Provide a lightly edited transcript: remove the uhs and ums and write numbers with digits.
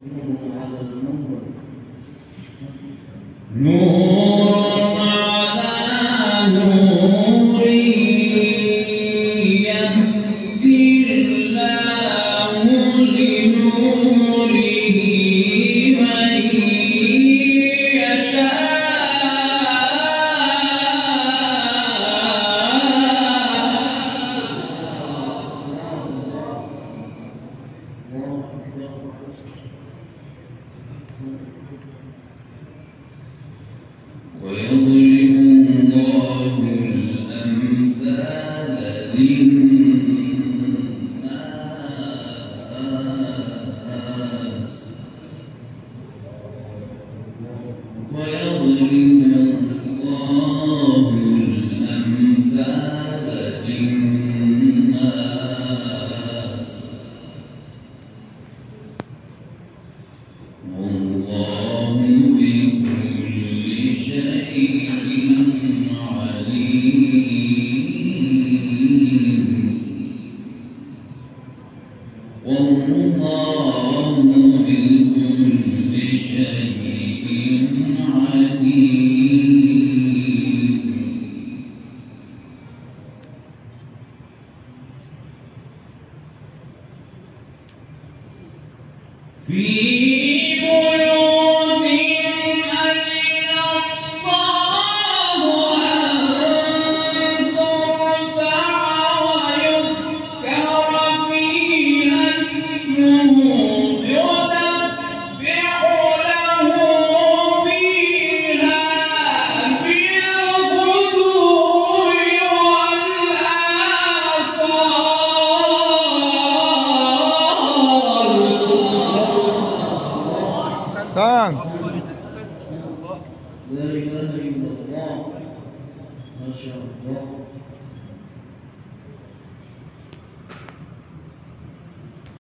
نور على نور يهدي الله لنوره من يشاء ويضرب الله الأمثال للناس ويضرب الله الأمثال للناس والله بكل شيء عليم والله بكل شيء عليم في بيوت أذن الله أن ترفع ويذكر فيها اسمه يسبح له فيها بالغدو والآصال. لا إله إلا الله ما شاء الله.